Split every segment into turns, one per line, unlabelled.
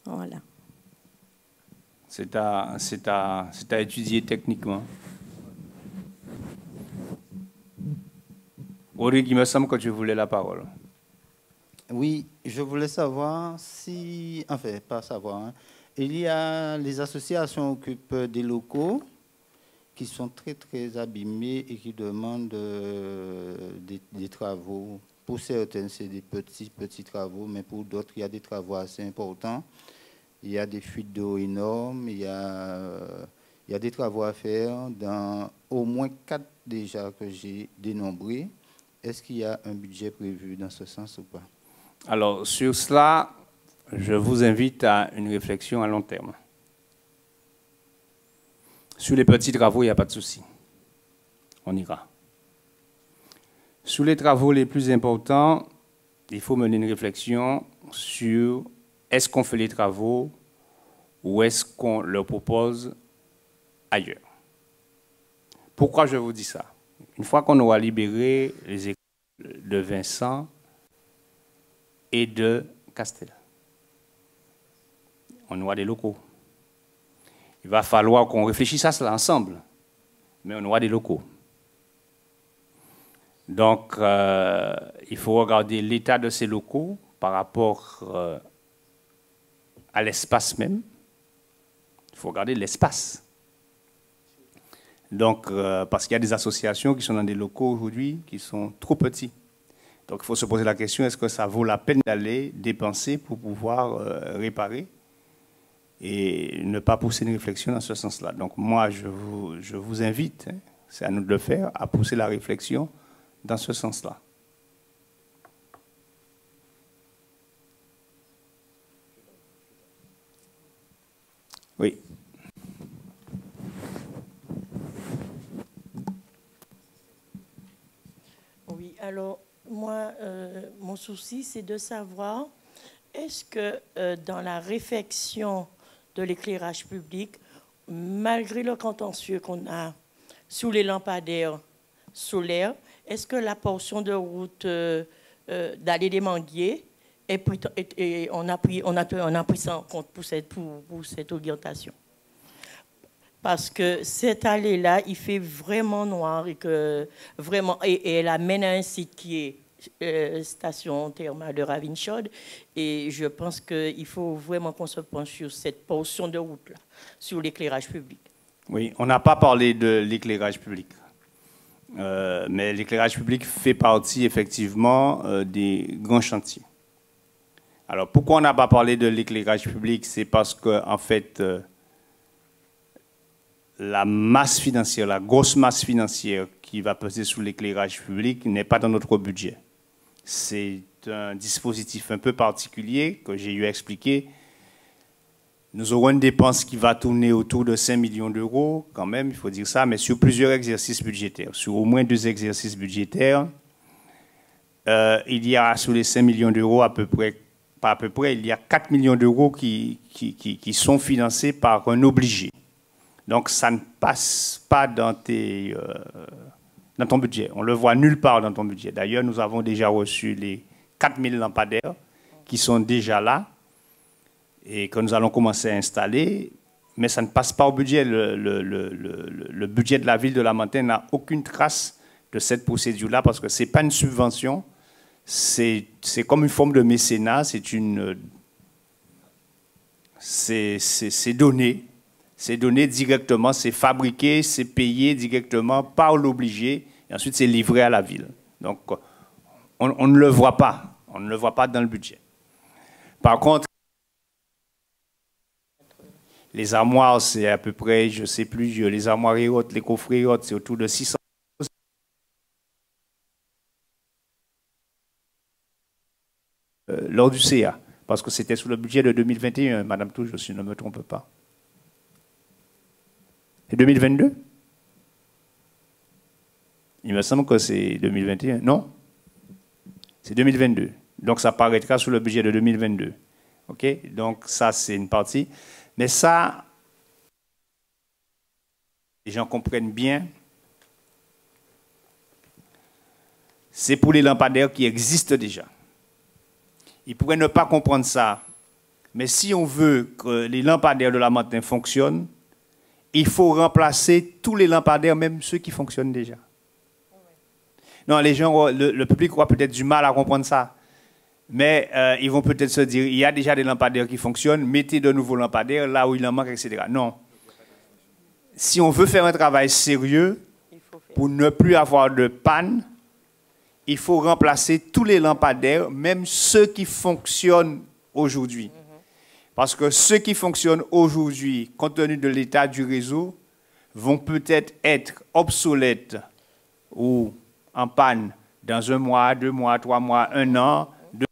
Voilà.
C'est à étudier techniquement. Rodrigue, il me semble que tu voulais la parole.
Oui, je voulais savoir si, enfin, pas savoir, hein, il y a les associations occupent des locaux qui sont très, très abîmés et qui demandent des travaux. Pour certaines, c'est des petits travaux, mais pour d'autres, il y a des travaux assez importants. Il y a des fuites d'eau énormes, il y a des travaux à faire dans au moins 4 déjà que j'ai dénombrés. Est-ce qu'il y a un budget prévu dans ce sens ou pas?
Alors, sur cela, je vous invite à une réflexion à long terme. Sur les petits travaux, il n'y a pas de souci. On ira. Sur les travaux les plus importants, il faut mener une réflexion sur est-ce qu'on fait les travaux ou est-ce qu'on leur propose ailleurs. Pourquoi je vous dis ça? Une fois qu'on aura libéré les écoles de Vincent et de Castel, on aura des locaux. Il va falloir qu'on réfléchisse à cela ensemble, mais on aura des locaux. Donc, il faut regarder l'état de ces locaux par rapport à l'espace même. Il faut regarder l'espace. Donc, parce qu'il y a des associations qui sont dans des locaux aujourd'hui qui sont trop petits. Donc, il faut se poser la question, est-ce que ça vaut la peine d'aller dépenser pour pouvoir réparer et ne pas pousser une réflexion dans ce sens-là. Donc, moi, je vous invite, hein, c'est à nous de le faire, à pousser la réflexion dans ce sens-là. Oui.
Oui, alors, moi, mon souci, c'est de savoir, est-ce que dans la réfection de l'éclairage public, malgré le contentieux qu'on a sous les lampadaires solaires, est-ce que la portion de route d'Allée des Manguiers on a pris ça en compte pour cette orientation? Parce que cette allée-là, il fait vraiment noir et elle amène à un site qui est station thermale de Ravine-Chaude. Et je pense qu'il faut vraiment qu'on se penche sur cette portion de route-là, sur l'éclairage public.
Oui, on n'a pas parlé de l'éclairage public. Mais l'éclairage public fait partie effectivement des grands chantiers. Alors pourquoi on n'a pas parlé de l'éclairage public? C'est parce que en fait, la masse financière, la grosse masse financière qui va peser sur l'éclairage public n'est pas dans notre budget. C'est un dispositif un peu particulier que j'ai eu à expliquer. Nous aurons une dépense qui va tourner autour de 5 millions d'euros, quand même, il faut dire ça, mais sur plusieurs exercices budgétaires. Sur au moins 2 exercices budgétaires, il y a sur les 5 millions d'euros à peu près, pas à peu près, il y a 4 millions d'euros qui sont financés par un obligé. Donc ça ne passe pas dans ton budget. On ne le voit nulle part dans ton budget. D'ailleurs, nous avons déjà reçu les 4000 lampadaires qui sont déjà là et que nous allons commencer à installer, mais ça ne passe pas au budget. Le budget de la ville de Lamantin n'a aucune trace de cette procédure-là parce que ce n'est pas une subvention, c'est comme une forme de mécénat, c'est donné. C'est donné directement, c'est fabriqué, c'est payé directement par l'obligé, et ensuite c'est livré à la ville. Donc, on ne le voit pas. On ne le voit pas dans le budget. Par contre, les armoires, c'est à peu près, je ne sais plus, les armoires et autres, les coffrets et autres, c'est autour de 600. Lors du CA, parce que c'était sous le budget de 2021, Madame Touche, si je ne me trompe pas. C'est 2022? Il me semble que c'est 2021. Non? C'est 2022. Donc ça paraîtra sous le budget de 2022. OK? Donc ça, c'est une partie. Mais ça, les gens comprennent bien, c'est pour les lampadaires qui existent déjà. Ils pourraient ne pas comprendre ça Mais si on veut que les lampadaires de la Martin fonctionnent, il faut remplacer tous les lampadaires, même ceux qui fonctionnent déjà. Non, les gens, le public aura peut-être du mal à comprendre ça. Mais ils vont peut-être se dire, il y a déjà des lampadaires qui fonctionnent, mettez de nouveaux lampadaires là où il en manque, etc. Non. Si on veut faire un travail sérieux, pour ne plus avoir de panne, il faut remplacer tous les lampadaires, même ceux qui fonctionnent aujourd'hui. Parce que ceux qui fonctionnent aujourd'hui, compte tenu de l'état du réseau, vont peut-être être obsolètes ou en panne dans 1 mois, 2 mois, 3 mois, 1 an. De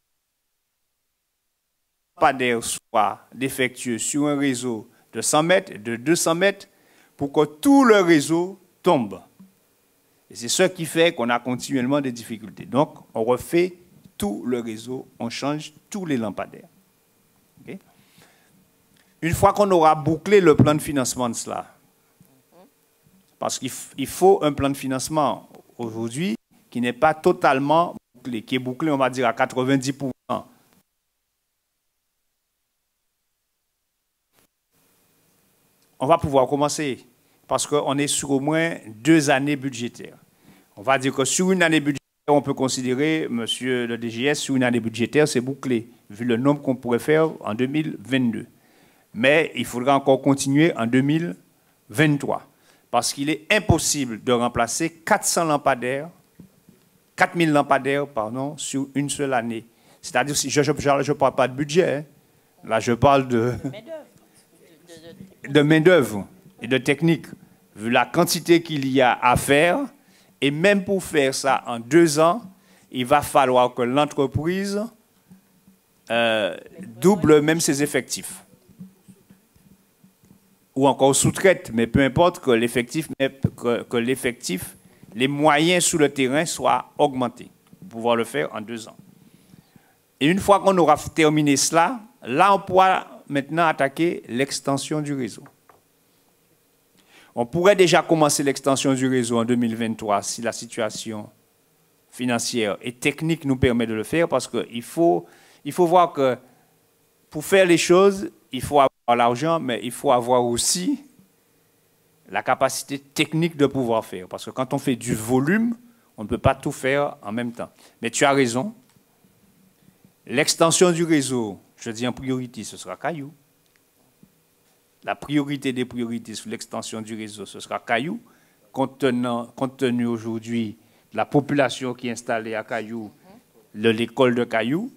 lampadaires soient défectueux sur un réseau de 100 mètres, de 200 mètres, pour que tout le réseau tombe. Et c'est ce qui fait qu'on a continuellement des difficultés. Donc, on refait tout le réseau, on change tous les lampadaires. Okay? Une fois qu'on aura bouclé le plan de financement de cela, parce qu'il faut un plan de financement aujourd'hui qui n'est pas totalement bouclé, qui est bouclé, on va dire, à 90%. On va pouvoir commencer, parce qu'on est sur au moins 2 années budgétaires. On va dire que sur une année budgétaire, on peut considérer, monsieur le DGS, sur une année budgétaire, c'est bouclé, vu le nombre qu'on pourrait faire en 2022. Mais il faudra encore continuer en 2023, parce qu'il est impossible de remplacer 400 lampadaires, 4000 lampadaires, pardon, sur une seule année. C'est-à-dire, je ne parle pas de budget, hein. Là je parle de main-d'œuvre et de technique, vu la quantité qu'il y a à faire. Et même pour faire ça en 2 ans, il va falloir que l'entreprise double même ses effectifs. Ou encore sous-traite, mais peu importe que l'effectif, les moyens sur le terrain soient augmentés pour pouvoir le faire en 2 ans. Et une fois qu'on aura terminé cela, là on pourra maintenant attaquer l'extension du réseau. On pourrait déjà commencer l'extension du réseau en 2023 si la situation financière et technique nous permet de le faire, parce qu'il faut voir que pour faire les choses, il faut avoir l'argent, mais il faut avoir aussi la capacité technique de pouvoir faire. Parce que quand on fait du volume, on ne peut pas tout faire en même temps. Mais tu as raison. L'extension du réseau, je dis en priorité, ce sera Caillou. La priorité des priorités sur l'extension du réseau, ce sera Caillou, compte tenu aujourd'hui de la population qui est installée à Caillou, l'école de Caillou.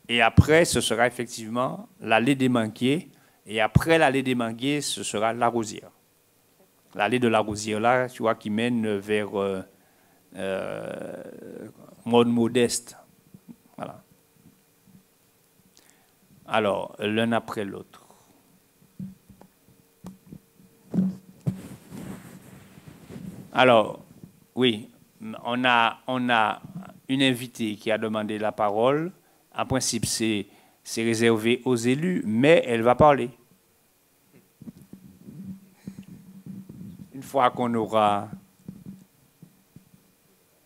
Et après, ce sera effectivement l'allée des Manguiers. Et après l'allée des Manguiers, ce sera la Rosière. L'allée de la Rosière, là, tu vois, qui mène vers Mode Modeste. Voilà. Alors, l'un après l'autre. Alors, oui, on a une invitée qui a demandé la parole. En principe, c'est réservé aux élus, mais elle va parler. Une fois qu'on aura...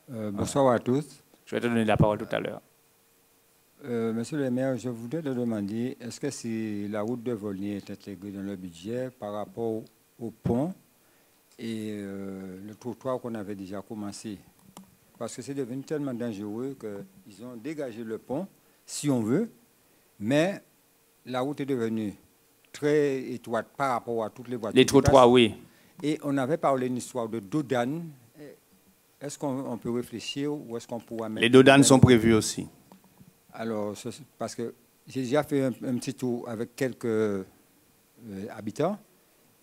bonsoir à tous.
Je vais te donner la parole tout à l'heure.
Monsieur le maire, je voudrais te demander, est-ce que si la route de Volney est intégrée dans le budget par rapport au pont et le trottoir qu'on avait déjà commencé? Parce que c'est devenu tellement dangereux qu'ils ont dégagé le pont, si on veut, mais la route est devenue très étroite par rapport à toutes les voitures.
Les trottoirs, oui.
Et on avait parlé d'une histoire de dodane. Est-ce qu'on peut réfléchir ou est-ce qu'on pourra mettre...
Les dodanes sont prévus aussi.
Alors, parce que j'ai déjà fait un petit tour avec quelques habitants.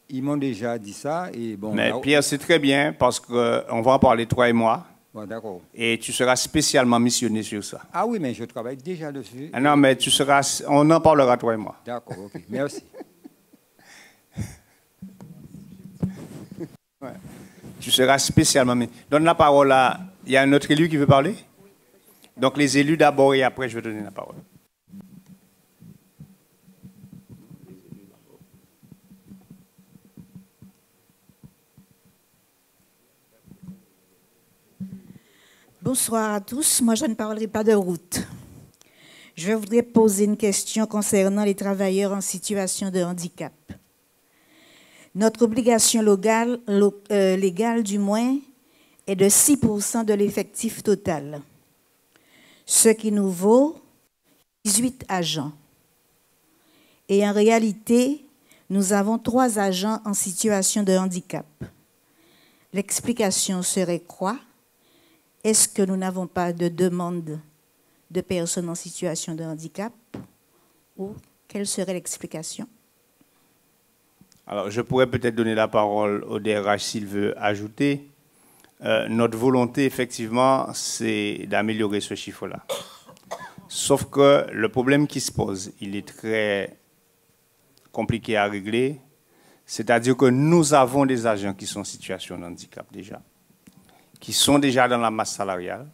Ils m'ont déjà dit ça. Et bon,
mais là, Pierre, c'est très bien parce qu'on va en parler, toi et moi.
Bon, d'accord.
Et tu seras spécialement missionné sur ça.
Ah oui, mais je travaille déjà dessus.
Ah non, mais on en parlera, toi et moi.
D'accord, ok. Merci.
Ouais. Tu seras spécialement missionné. Donne la parole à... Il y a un autre élu qui veut parler? Donc les élus d'abord et après je vais donner la parole.
Bonsoir à tous. Moi, je ne parlerai pas de route. Je voudrais poser une question concernant les travailleurs en situation de handicap. Notre obligation légale, du moins, est de 6% de l'effectif total, ce qui nous vaut 18 agents. Et en réalité, nous avons 3 agents en situation de handicap. L'explication serait quoi? Est-ce que nous n'avons pas de demande de personnes en situation de handicap? Ou quelle serait l'explication?
Alors, je pourrais peut-être donner la parole au DRH s'il veut ajouter. Notre volonté, effectivement, c'est d'améliorer ce chiffre-là. Sauf que le problème qui se pose, il est très compliqué à régler. C'est-à-dire que nous avons des agents qui sont en situation de handicap déjà, qui sont déjà dans la masse salariale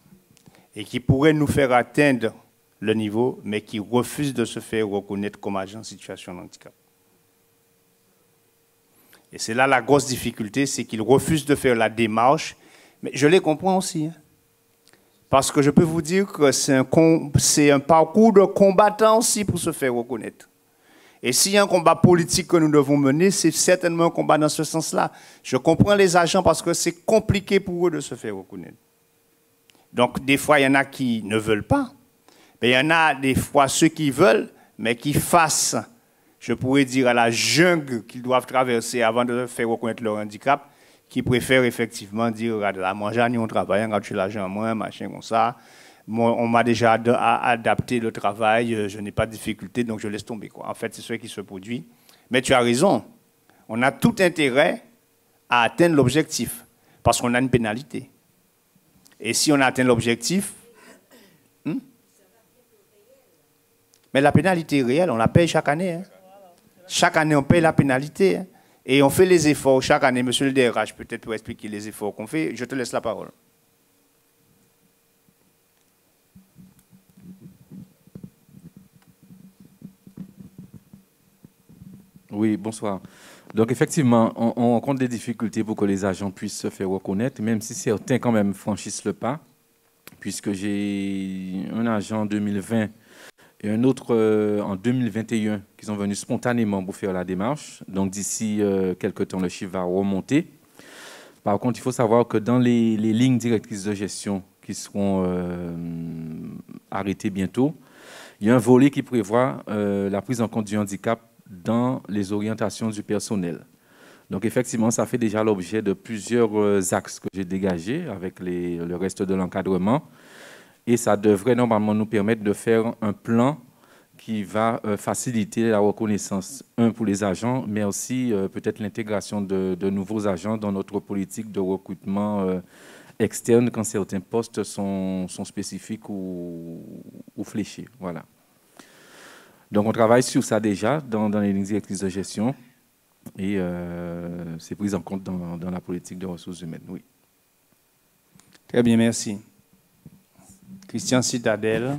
et qui pourraient nous faire atteindre le niveau, mais qui refusent de se faire reconnaître comme agents en situation de handicap. Et c'est là la grosse difficulté, c'est qu'ils refusent de faire la démarche. Mais je les comprends aussi. Hein. Parce que je peux vous dire que c'est un parcours de combattant aussi pour se faire reconnaître. Et s'il y a un combat politique que nous devons mener, c'est certainement un combat dans ce sens-là. Je comprends les agents parce que c'est compliqué pour eux de se faire reconnaître. Donc, des fois, il y en a qui ne veulent pas. Mais il y en a des fois ceux qui veulent, mais qui fassent, je pourrais dire, à la jungle qu'ils doivent traverser avant de faire reconnaître leur handicap, qui préfèrent effectivement dire, regarde, là, moi, j'ai un travail, regarde, tu l'argent, moi, machin comme ça. Moi, on m'a déjà adapté le travail, je n'ai pas de difficulté, donc je laisse tomber, quoi. En fait, c'est ce qui se produit. Mais tu as raison, on a tout intérêt à atteindre l'objectif, parce qu'on a une pénalité. Et si on atteint l'objectif, mais la pénalité est réelle, on la paye chaque année. Hein. Chaque année, on paye la pénalité. Hein. Et on fait les efforts chaque année. Monsieur le DRH, peut-être pour expliquer les efforts qu'on fait, je te laisse la parole.
Oui, bonsoir. Donc, effectivement, on rencontre des difficultés pour que les agents puissent se faire reconnaître, même si certains, quand même, franchissent le pas, puisque j'ai un agent en 2020 et un autre en 2021 qui sont venus spontanément pour faire la démarche. Donc, d'ici quelques temps, le chiffre va remonter. Par contre, il faut savoir que dans les lignes directrices de gestion qui seront arrêtées bientôt, il y a un volet qui prévoit la prise en compte du handicap dans les orientations du personnel. Donc, effectivement, ça fait déjà l'objet de plusieurs axes que j'ai dégagés avec le reste de l'encadrement. Et ça devrait normalement nous permettre de faire un plan qui va faciliter la reconnaissance, pour les agents, mais aussi peut-être l'intégration de nouveaux agents dans notre politique de recrutement externe quand certains postes sont spécifiques ou fléchés. Voilà. Donc, on travaille sur ça déjà dans les lignes directrices de gestion et c'est pris en compte dans la politique de ressources humaines. Oui.
Très bien, merci. Christian Citadel.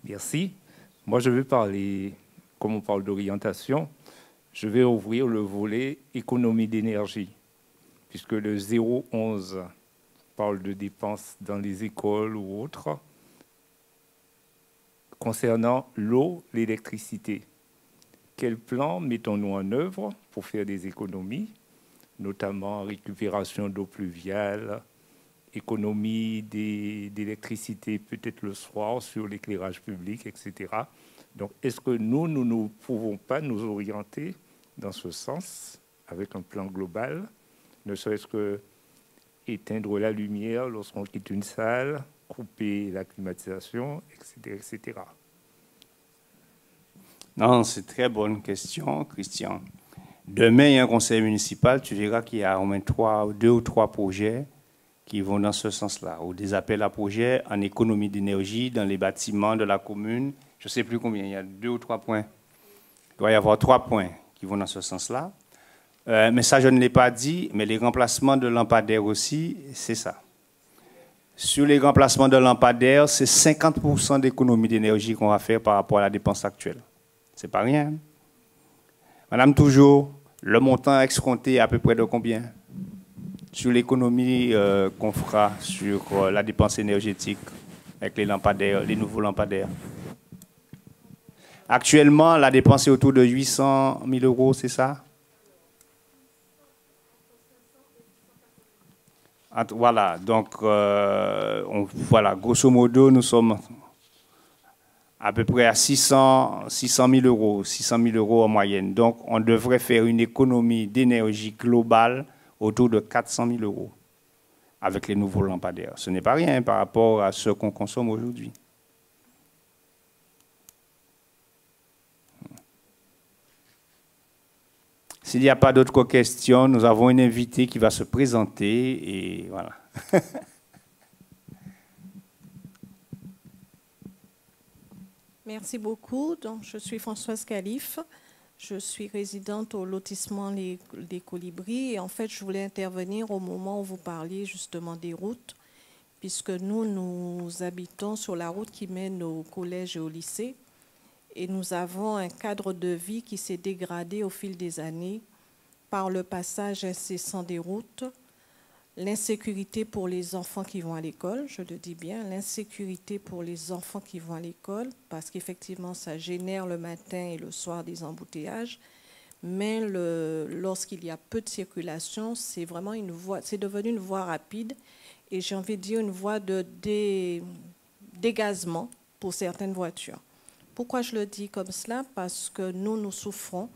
Merci. Moi, je vais parler, comme on parle d'orientation, je vais ouvrir le volet économie d'énergie, puisque le 011 parle de dépenses dans les écoles ou autres, concernant l'eau, l'électricité. Quel plan mettons-nous en œuvre pour faire des économies, notamment récupération d'eau pluviale, économie d'électricité peut-être le soir sur l'éclairage public, etc. Donc, est-ce que nous ne pouvons pas nous orienter dans ce sens avec un plan global, ne serait-ce que éteindre la lumière lorsqu'on quitte une salle, couper la climatisation, etc., etc.
Non, c'est une très bonne question, Christian. Demain, il y a un conseil municipal, tu verras qu'il y a au moins 2 ou 3 projets qui vont dans ce sens-là, ou des appels à projets en économie d'énergie dans les bâtiments de la commune. Je ne sais plus combien, il y a 2 ou 3 points. Il doit y avoir 3 points qui vont dans ce sens-là. Mais ça, je ne l'ai pas dit, mais les remplacements de lampadaires aussi, c'est ça. Sur les remplacements de lampadaires, c'est 50% d'économie d'énergie qu'on va faire par rapport à la dépense actuelle. C'est pas rien. Madame Toujours, le montant escompté est à peu près de combien? sur l'économie qu'on fera sur la dépense énergétique avec les lampadaires, les nouveaux lampadaires. Actuellement, la dépense est autour de 800 000 euros, c'est ça? Voilà, donc voilà, grosso modo, nous sommes à peu près à 600 000 euros en moyenne. Donc, on devrait faire une économie d'énergie globale autour de 400 000 euros avec les nouveaux lampadaires. Ce n'est pas rien par rapport à ce qu'on consomme aujourd'hui. S'il n'y a pas d'autres questions, nous avons une invitée qui va se présenter et voilà.
Merci beaucoup. Donc, je suis Françoise Calife. Je suis résidente au lotissement Les Colibris. Et en fait, je voulais intervenir au moment où vous parliez justement des routes, puisque nous habitons sur la route qui mène au collège et au lycée. Et nous avons un cadre de vie qui s'est dégradé au fil des années par le passage incessant des routes, l'insécurité pour les enfants qui vont à l'école, je le dis bien, l'insécurité pour les enfants qui vont à l'école, parce qu'effectivement, ça génère le matin et le soir des embouteillages. Mais lorsqu'il y a peu de circulation, c'est vraiment une voie, c'est devenu une voie rapide et j'ai envie de dire une voie de dégazement pour certaines voitures. Pourquoi je le dis comme cela? Parce que nous souffrons,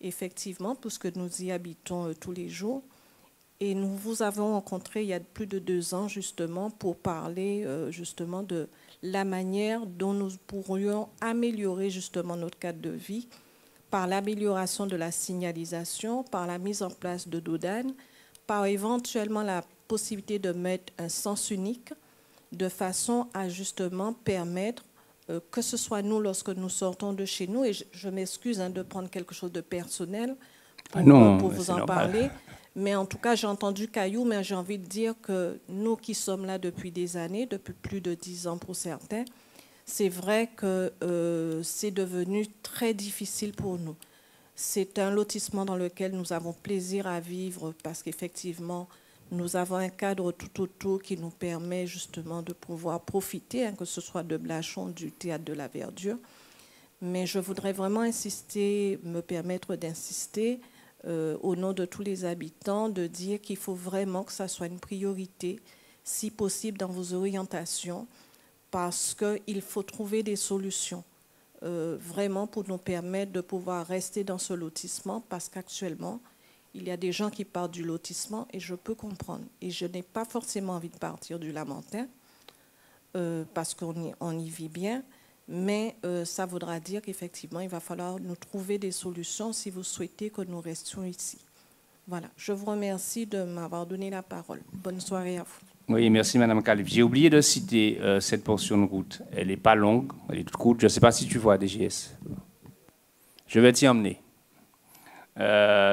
effectivement, puisque nous y habitons tous les jours. Et nous vous avons rencontré il y a plus de 2 ans, justement, pour parler justement de la manière dont nous pourrions améliorer justement notre cadre de vie par l'amélioration de la signalisation, par la mise en place de dodanes, par éventuellement la possibilité de mettre un sens unique de façon à justement permettre que ce soit nous, lorsque nous sortons de chez nous, et je m'excuse de prendre quelque chose de personnel pour vous en parler, mais en tout cas, j'ai entendu Caillou, mais j'ai envie de dire que nous qui sommes là depuis des années, depuis plus de 10 ans pour certains, c'est vrai que c'est devenu très difficile pour nous. C'est un lotissement dans lequel nous avons plaisir à vivre parce qu'effectivement, nous avons un cadre tout autour qui nous permet justement de pouvoir profiter, que ce soit de Blachon, du Théâtre de la Verdure. Mais je voudrais vraiment insister, me permettre d'insister au nom de tous les habitants, de dire qu'il faut vraiment que ça soit une priorité, si possible dans vos orientations, parce qu'il faut trouver des solutions vraiment pour nous permettre de pouvoir rester dans ce lotissement, parce qu'actuellement, il y a des gens qui partent du lotissement et je peux comprendre. Et je n'ai pas forcément envie de partir du Lamentin parce qu'on y vit bien. Mais ça voudra dire qu'effectivement, il va falloir nous trouver des solutions si vous souhaitez que nous restions ici. Voilà. Je vous remercie de m'avoir donné la parole. Bonne soirée à vous.
Oui, merci Madame Calife. J'ai oublié de citer cette portion de route. Elle n'est pas longue, elle est toute courte. Je ne sais pas si tu vois DGS. Je vais t'y emmener.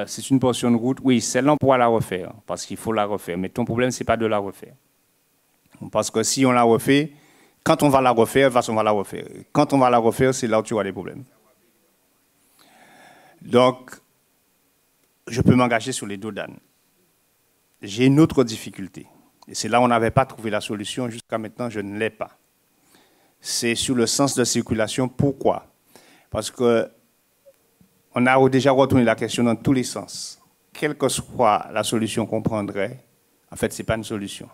C'est une portion de route. Oui, celle-là, on pourra la refaire, parce qu'il faut la refaire. Mais ton problème, ce n'est pas de la refaire. Parce que si on la refait, quand on va la refaire, de toute façon, on va la refaire. Quand on va la refaire, c'est là où tu auras des problèmes. Donc, je peux m'engager sur les dodanes. J'ai une autre difficulté. Et c'est là où on n'avait pas trouvé la solution. Jusqu'à maintenant, je ne l'ai pas. C'est sur le sens de circulation. Pourquoi? Parce que on a déjà retourné la question dans tous les sens. Quelle que soit la solution qu'on prendrait, en fait, ce n'est pas une solution.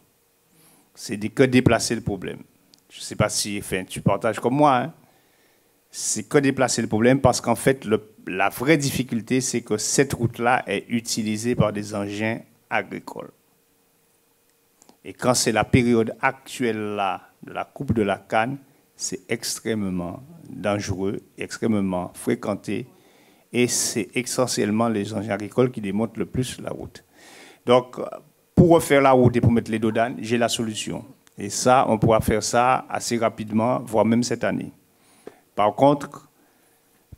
C'est que déplacer le problème. Je ne sais pas si tu partages comme moi. Hein. C'est que déplacer le problème parce qu'en fait, la vraie difficulté, c'est que cette route-là est utilisée par des engins agricoles. Et quand c'est la période actuelle là, de la coupe de la canne, c'est extrêmement dangereux, extrêmement fréquenté. Et c'est essentiellement les engins agricoles qui démontent le plus la route. Donc, pour refaire la route et pour mettre les dodanes, j'ai la solution. Et ça, on pourra faire ça assez rapidement, voire même cette année. Par contre,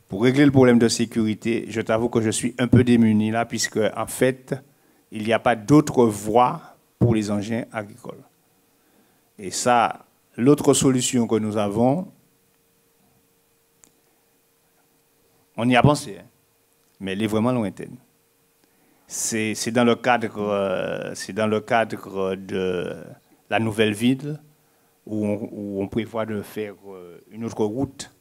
pour régler le problème de sécurité, je t'avoue que je suis un peu démuni là, puisque en fait, il n'y a pas d'autre voie pour les engins agricoles. Et ça, l'autre solution que nous avons, on y a pensé, hein, mais elle est vraiment lointaine. C'est dans le cadre de la nouvelle ville où on prévoit de faire une autre route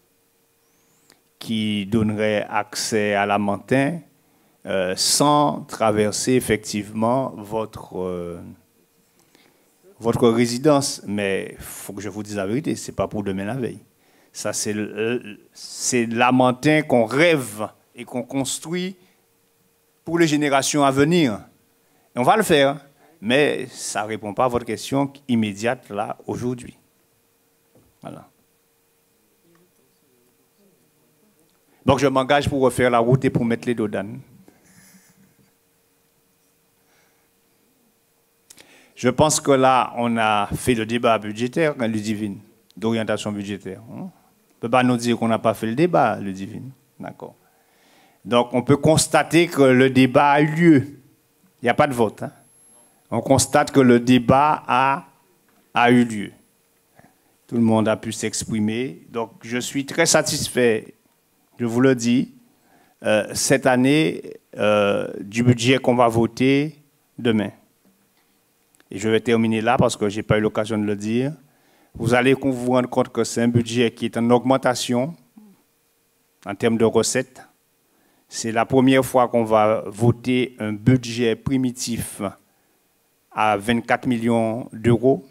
qui donnerait accès à la Mantin sans traverser effectivement votre résidence. Mais il faut que je vous dise la vérité, ce n'est pas pour demain la veille. Ça, c'est la Mantin qu'on rêve et qu'on construit pour les générations à venir. Et on va le faire, mais ça ne répond pas à votre question immédiate là, aujourd'hui. Voilà. Donc je m'engage pour refaire la route et pour mettre les dodanes. Je pense que là, on a fait le débat budgétaire, Ludivine, d'orientation budgétaire. On ne peut pas nous dire qu'on n'a pas fait le débat, Ludivine. D'accord. Donc, on peut constater que le débat a eu lieu. Il n'y a pas de vote. Hein. On constate que le débat a eu lieu. Tout le monde a pu s'exprimer. Donc, je suis très satisfait, je vous le dis, cette année, du budget qu'on va voter demain. Et je vais terminer là parce que je n'ai pas eu l'occasion de le dire. Vous allez vous rendre compte que c'est un budget qui est en augmentation en termes de recettes. C'est la première fois qu'on va voter un budget primitif à 24 millions d'euros.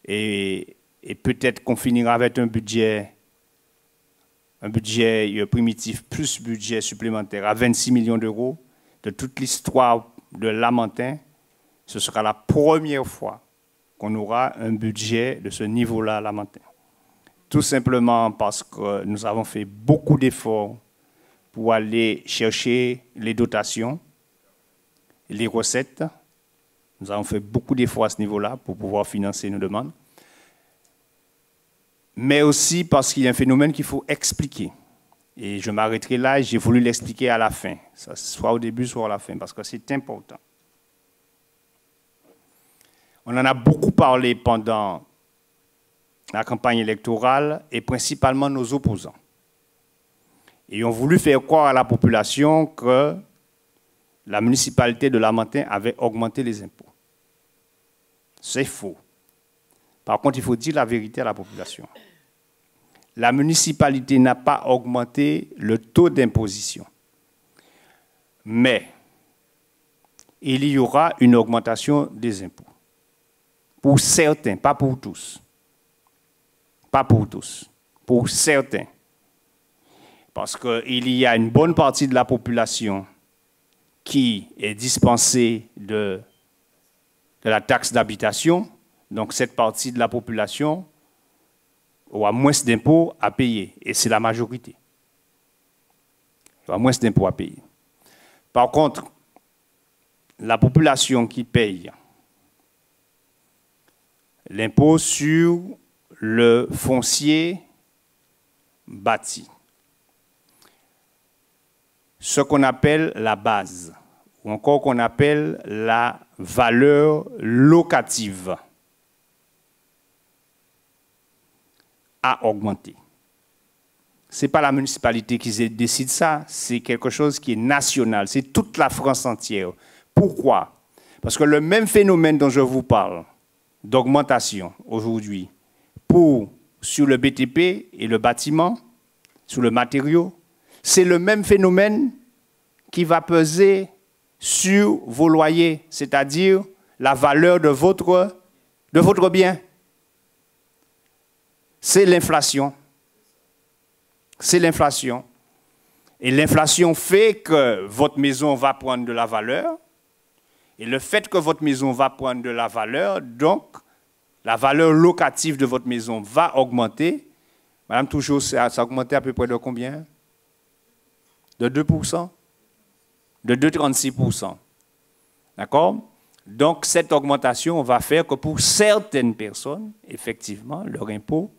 Et peut-être qu'on finira avec un budget primitif plus budget supplémentaire à 26 millions d'euros. De toute l'histoire de Lamentin, ce sera la première fois qu'on aura un budget de ce niveau-là à Lamentin. Tout simplement parce que nous avons fait beaucoup d'efforts pour aller chercher les dotations, les recettes. Nous avons fait beaucoup d'efforts à ce niveau-là pour pouvoir financer nos demandes. Mais aussi parce qu'il y a un phénomène qu'il faut expliquer. Et je m'arrêterai là et j'ai voulu l'expliquer à la fin, soit au début, soit à la fin, parce que c'est important. On en a beaucoup parlé pendant la campagne électorale et principalement nos opposants. Et ont voulu faire croire à la population que la municipalité de Lamentin avait augmenté les impôts. C'est faux. Par contre, il faut dire la vérité à la population. La municipalité n'a pas augmenté le taux d'imposition. Mais il y aura une augmentation des impôts. Pour certains, pas pour tous. Pas pour tous. Pour certains. Parce qu'il y a une bonne partie de la population qui est dispensée de la taxe d'habitation. Donc cette partie de la population aura moins d'impôts à payer. Et c'est la majorité. Il y aura moins d'impôts à payer. Par contre, la population qui paye l'impôt sur le foncier bâti, ce qu'on appelle la base, ou encore qu'on appelle la valeur locative, a augmenté. Ce n'est pas la municipalité qui décide ça, c'est quelque chose qui est national, c'est toute la France entière. Pourquoi? Parce que le même phénomène dont je vous parle, d'augmentation aujourd'hui, sur le BTP et le bâtiment, sur le matériau, c'est le même phénomène qui va peser sur vos loyers, c'est-à-dire la valeur de votre bien. C'est l'inflation. C'est l'inflation. Et l'inflation fait que votre maison va prendre de la valeur. Et le fait que votre maison va prendre de la valeur, donc la valeur locative de votre maison va augmenter. Madame Touchot, ça a augmenté à peu près de combien? De 2%? De 2,36%. D'accord? Donc, cette augmentation va faire que pour certaines personnes, effectivement, leur impôt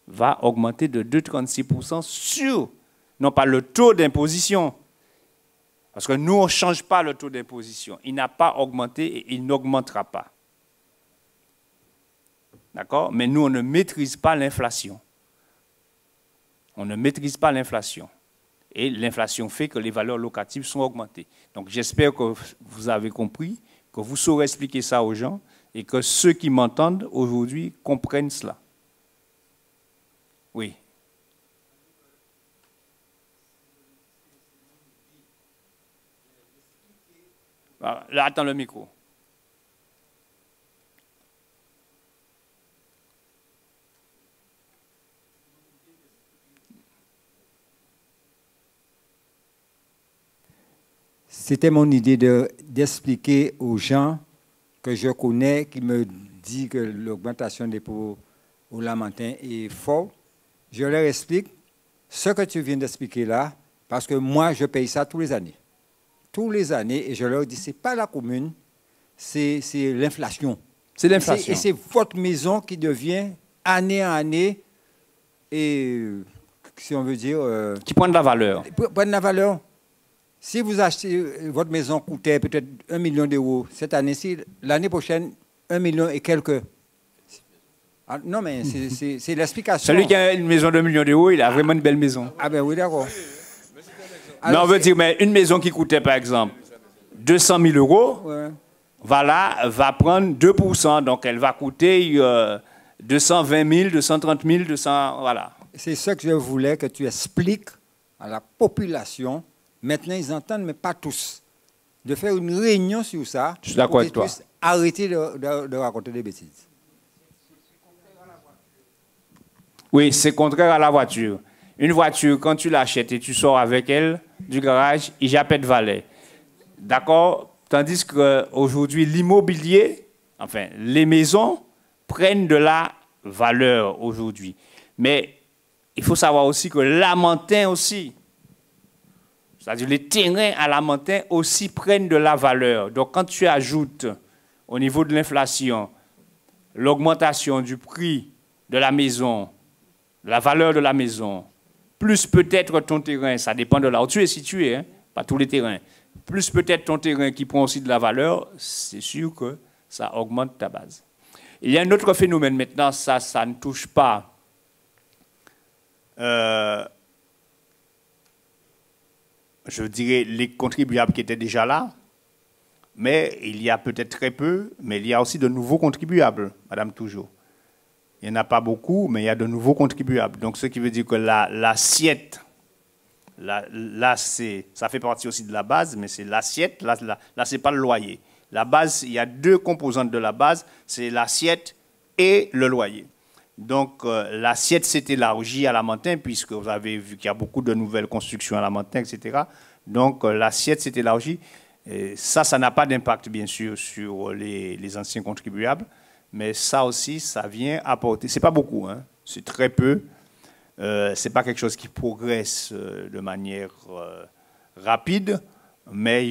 va augmenter de 2,36% sur, non pas le taux d'imposition, parce que nous, on ne change pas le taux d'imposition. Il n'a pas augmenté et il n'augmentera pas. D'accord? Mais nous, on ne maîtrise pas l'inflation. On ne maîtrise pas l'inflation. Et l'inflation fait que les valeurs locatives sont augmentées. Donc j'espère que vous avez compris, que vous saurez expliquer ça aux gens et que ceux qui m'entendent aujourd'hui comprennent cela. Oui. Là, attends le micro.
C'était mon idée d'expliquer aux gens que je connais, qui me disent que l'augmentation des dépôts au Lamentin est forte. Je leur explique ce que tu viens d'expliquer là, parce que moi, je paye ça tous les années. Tous les années, et je leur dis, ce n'est pas la commune, c'est l'inflation.
C'est l'inflation.
Et c'est votre maison qui devient, année en année, et si on veut dire...
qui prend de la valeur.
Prend de la valeur. Si vous achetez, votre maison coûtait peut-être 1 million d'euros cette année-ci, l'année prochaine, 1 million et quelques. Ah, non, mais c'est l'explication.
Celui qui a une maison de 1 million d'euros, il a vraiment une belle maison.
Ah ben oui, d'accord.
Mais on veut dire, mais une maison qui coûtait, par exemple, 200 000 euros,
Ouais.
voilà, va prendre 2%. Donc, elle va coûter 220 000, 230 000, 200... Voilà.
C'est ça que je voulais que tu expliques à la population. Maintenant, ils entendent, mais pas tous. De faire une réunion sur ça.
Je suis d'accord avec toi.
Arrêter de raconter des bêtises.
Oui, c'est contraire à la voiture. Une voiture, quand tu l'achètes et tu sors avec elle du garage, il n'y a pas de valet. D'accord? Tandis qu'aujourd'hui, l'immobilier, enfin, les maisons prennent de la valeur aujourd'hui. Mais il faut savoir aussi que Lamentin aussi, c'est-à-dire les terrains à Lamentin aussi prennent de la valeur. Donc quand tu ajoutes au niveau de l'inflation l'augmentation du prix de la maison, de la valeur de la maison, plus peut-être ton terrain, ça dépend de là où tu es situé, hein, pas tous les terrains, plus peut-être ton terrain qui prend aussi de la valeur, c'est sûr que ça augmente ta base. Il y a un autre phénomène maintenant, ça ne touche pas je dirais, les contribuables qui étaient déjà là, mais il y a peut-être très peu, mais il y a aussi de nouveaux contribuables, Madame Toujours. Il n'y en a pas beaucoup, mais il y a de nouveaux contribuables. Donc, ce qui veut dire que l'assiette, là, ça fait partie aussi de la base, mais c'est l'assiette, là ce n'est pas le loyer. La base, il y a deux composantes de la base, c'est l'assiette et le loyer. Donc, l'assiette s'est élargie à Lamentin, puisque vous avez vu qu'il y a beaucoup de nouvelles constructions à Lamentin, etc. Donc, l'assiette s'est élargie. Et ça n'a pas d'impact, bien sûr, sur les anciens contribuables. Mais ça aussi, ça vient apporter. Ce n'est pas beaucoup, hein, c'est très peu. Ce n'est pas quelque chose qui progresse de manière rapide. Mais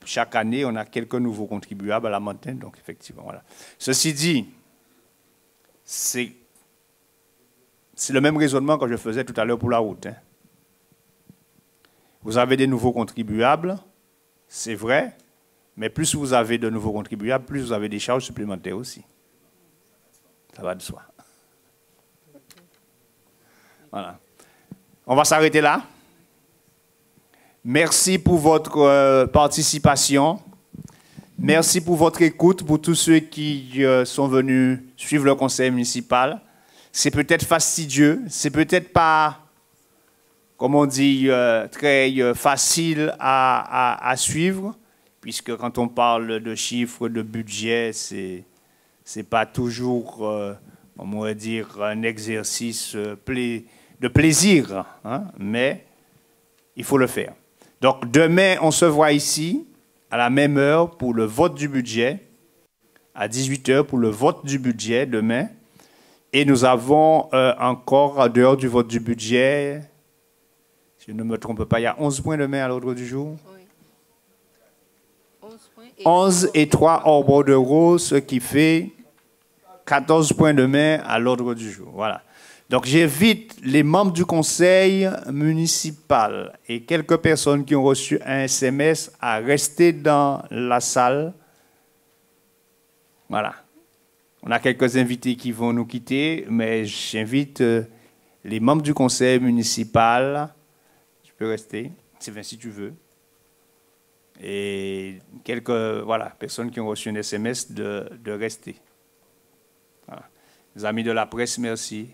chaque année, on a quelques nouveaux contribuables à Lamentin. Donc, effectivement, voilà. Ceci dit, c'est le même raisonnement que je faisais tout à l'heure pour la route. Hein. Vous avez des nouveaux contribuables, c'est vrai, mais plus vous avez de nouveaux contribuables, plus vous avez des charges supplémentaires aussi. Ça va de soi. Voilà. On va s'arrêter là. Merci pour votre participation. Merci pour votre écoute, pour tous ceux qui sont venus suivre le conseil municipal. C'est peut-être fastidieux, c'est peut-être pas, comme on dit, très facile à suivre, puisque quand on parle de chiffres, de budget, c'est pas toujours, on pourrait dire, un exercice de plaisir, hein, mais il faut le faire. Donc demain, on se voit ici, à la même heure, pour le vote du budget, à 18h pour le vote du budget demain. Et nous avons encore, en dehors du vote du budget, si je ne me trompe pas, il y a 11 points demain à l'ordre du jour. Oui. 11 et 3 hors bordereaux, ce qui fait 14 points demain à l'ordre du jour. Voilà. Donc j'invite les membres du conseil municipal et quelques personnes qui ont reçu un SMS à rester dans la salle. Voilà. On a quelques invités qui vont nous quitter, mais j'invite les membres du conseil municipal. Je peux rester, si tu veux. Et quelques personnes qui ont reçu un SMS de rester. Voilà. Les amis de la presse, merci.